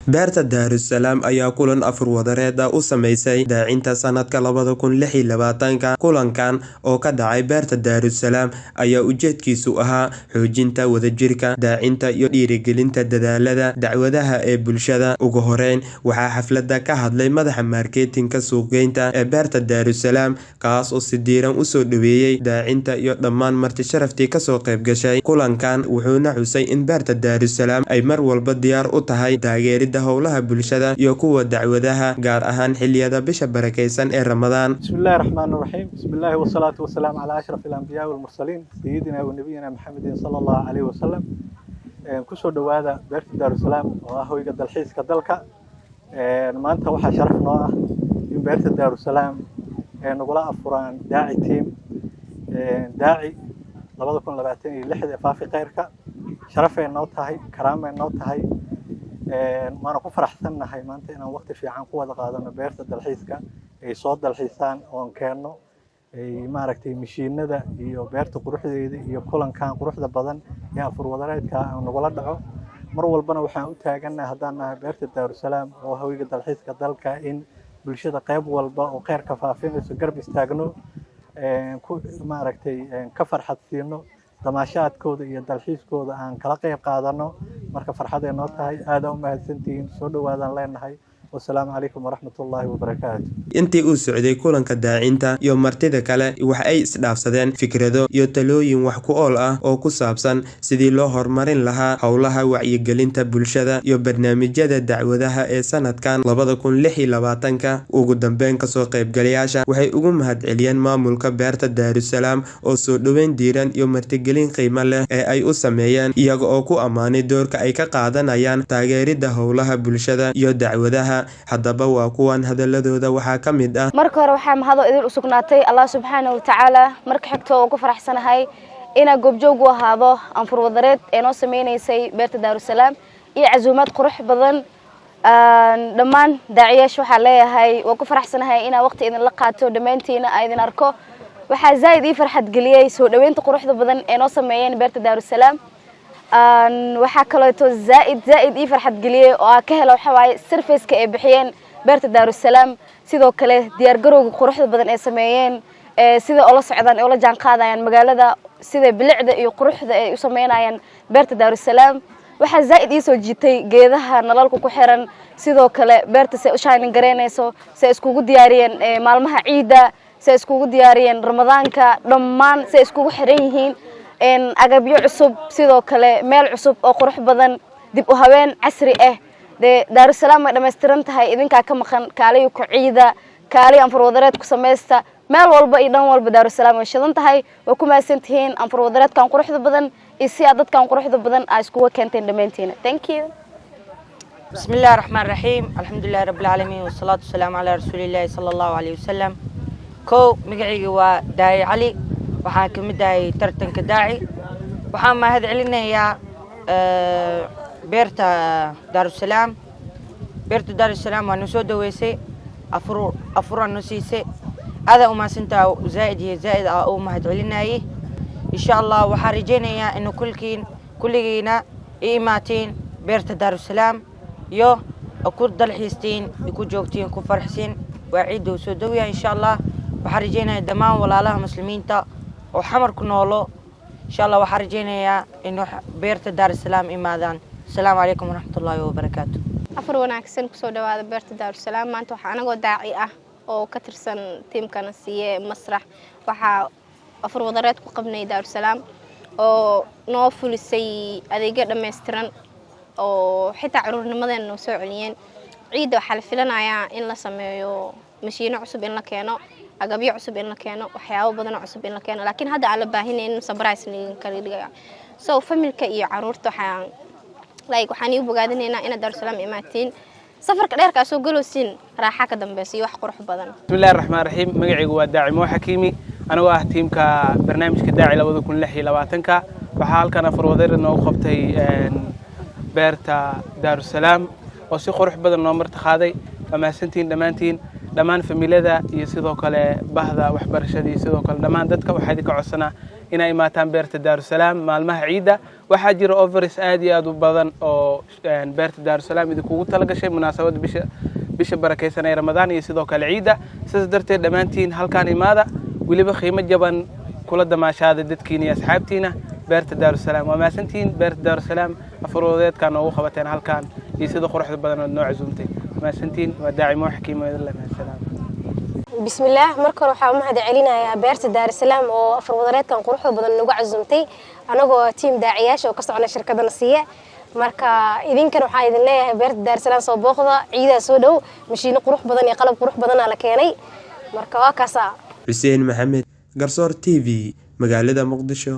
beerta Daarusalaam ayaa kulan afur wadareed u sameysay daacinta sanadka 2026 kulankan oo ka dhacay beerta Daarusalaam ayaa ujeedkiisu ahaa xoojinta wadajirka daacinta iyo dhiirigelinta dadaalada dacwadaha ee bulshada. Ugu horeyn waxaa xafladda ka hadlay madaxa marketinka suuqgeynta ee beerta Daarusalaam kaas oo si diiran u soo dhaweeyay daacinta iyo dhammaan marti sharaftii ka soo qayb gashay kulankan. Wuxuuna xusay in beerta Daarusalaam ay mar walba diyaar u tahay taageerida howlaha bulshada iyo kuwa dacwadaha gaar ahaan xilliyada bisha barakeysan ee Ramadaan. Bismillahir Rahmanir Rahim. Bismillahi wassalatu wassalamu ala ashrafil anbiya wal mursalin sayyidina wa nabiyina Muhammadin sallallahu alayhi wasallam. Ku soo dhawaada beerta Daarusalaam oo ah hoyga dalxiiska dalka. Maanta waxaa sharaf noo ah in beerta Daarusalaam nagula afuraan daaci team daaci 2026 ee faafi khayrka sharaf ay noo tahay karaam ay noo tahay maana ku faraxsanahay maanta inaan waqti fiican ku wada qaadano beerta dalxiiska ay soo dalxiisaan oo keeno ay maaragtay mishiinada iyo beerta quruxdeeda iyo kulankan quruxda badan ee afur wadareedka aan nagula dhaco mar walbana waxaan u taaganahay haddaan nahay beerta Daarusalaam oo hoyga dalxiiska dalka in bulshada qayb walba oo khayrka faafinayso garab istaagno ku maaragtay ka farxad siino damaashaadkooda iyo dalxiiskooda aan kala qayb qaadano marka farxad ay noo tahay aad u mahadsantihiin soo dhawaadaan leenahay والسلام عليكم ورحمة الله وبركاته. intii uu socday kulanka daacinta iyo martida kale waxa ay isdhaafsadeen fikrado iyo talooyin wax ku ool ah oo ku saabsan sidii loo horumarin lahaa howlaha wacyigelinta bulshada iyo barnaamijyada dacwadaha ee sanadkan 2026. ugu dambeyn ka soo qaybgalayaasha waxay ugu mahadceliyeen maamulka beerta Daarusalaam oo soo dhaweyn diiran iyo martigelin qiimo leh ee ay u sameeyeen iyaga oo ku amaanay doorka ay ka qaadanayaan taageerida howlaha bulshada iyo dacwadaha. haddaba waa kuwan hadaladooda waxaa ka mid ah marka hore waxaa mahad idin u sugnaatay Allah subhanahu wa ta'ala marka xigto oo ku faraxsanahay ina goobjoog u ahaado anfur wadareed ee noo sameynaysay beerta Daarusalaam iyo casuumad qurux badan dhammaan daaciyaasha waxaa leeyahay waa ku faraxsanahay ina waqti idin la qaato dhamaantiina ay idin arko waxaa zaid ii farxad geliyay soo dhaweynta quruxda badan ee noo sameeyeen beerta Daarusalaam waxaa kaleeto zaid ii farxad geliyay oo ka helo waxa waaye service-ka ay bixiyeen beerta Daarusalaam sidoo kale diyaar garowga quruxda badan ee sameeyeen sida oo la socdaan oo la jaan qaadayaan magaalada sida bilicda iyo quruxda ay u sameeyaan beerta Daarusalaam waxaa zaid ii soo jiitay geedaha nalalka ku xiran sidoo kale beerta si u shining gareynayso si iskugu diyaariyeen maalmaha ciida si iskugu diyaariyeen Ramadaanka dhammaan si iskugu xiran yihiin agabyo cusub sidoo kale meel cusub oo qurux badan dib u haween casri ah Daarusalaam ay dhameystiran tahay idinka ka maqan kaaliyo ku ciida kaaliyo anfur wadareed ku sameeysta meel walba iyo dhan walba Daarusalaam way shidan tahay oo ku maasantihiin anfur wadareedkan quruxda badan iyo si dadkan quruxda badan ay isku keenteen dhamaantiina. Thank you. بسم الله الرحمن الرحيم الحمد لله رب العالمين والصلاة والسلام على رسول الله صلى الله عليه وسلم كو مقعي وداعي علي waxaan ka mid ahay tartanka daaci waxaan mahad celinayaa beerta Daarusalaam waa noo soo dhaweysay afuraan noo siisay aad u maasantaa zaid u mahad celinayay insha Allah waxaan rajeynayaa in kulligiina imaatiin beerta Daarusalaam iyo ku dalxiistiin ku joogtiin ku farxisiin waa ciid oo soo dhaweeyaa insha Allah waxaan rajeynayaa dhammaan walaalaha muslimiinta oo xamar ku noolo insha Allah waxaan rajeynayaa in beerta Daarusalaam imaadaan. Assalaamu alaykum warahmatullaahi wabarakaatuh. afar wanaagsan ku soo dhawaada beerta Daarusalaam maanta waxa anagoo daaci ah oo ka tirsan teamkana siiye masrax waxa afar wadareed ku qabnay Daarusalaam oo noo fulisay adeegyo dhameystiran oo xitaa caruurnimadeen noo soo celiyeen ciid waxa la filanayaa in la sameeyo mashiino cusub in la keeno agabyo cusub in la keeno waxyaabo badan oo cusub in la keeno laakiin hadda aan la baahineen surprise kala dhigayo so familka iyo caruurta waxaan u bogaadinaynaa in Daarusalaam imaatiin safarka dheerka soo galoosin raaxa ka dambeysay wax qurux badan. Bismillahir Rahmanir Rahim magacaygu waa Daaci Mo Xakiimi anoo ah teamka barnaamijka Daaci 2026 waxa halkan afar wadareed noo qabtay beerta Daarusalaam oo si qurux badan noo martaqaaday wamaasantiin dhammaan familada iyo sidoo kale bahda waxbarashada iyo sidoo kale dhammaan dadka waxay ka codsanaa inay imaataan beerta Daarusalaam maalmaha ciida waxaa jira offers aad iyo aad u badan oo beerta Daarusalaam idinku tala gashay munaasabada bisha barakeysan ee Ramadaan iyo sidoo kale ciida sidaas darteed dhamaantiin halkaan imaada waliba qiimo jaban kula damaashaada dadkiina iyo asxaabtiina beerta Daarusalaam waa maasantiin beerta Daarusalaam afurwadeedkan ugu qabateen halkaan iyo sida quruxda badan oo noo casuumtay maasantiin waa daacimo xakiimo idin salaam بسم الله مركور waxaa u mahad celinayaa beerta Daarusalaam oo afurwadareedkan quruxda badan nagu casuumtay anagoo team daaciyaasha oo ka socona shirkadda Nasiya marka idinkan waxaa idin leeyahay beerta Daarusalaam soo booqda ciidaha soo dhow mashiino qurux badan iyo qalab qurux badan la keenay marka waa kaasa Xuseen Maxamed Garsoor TV magaalada Muqdisho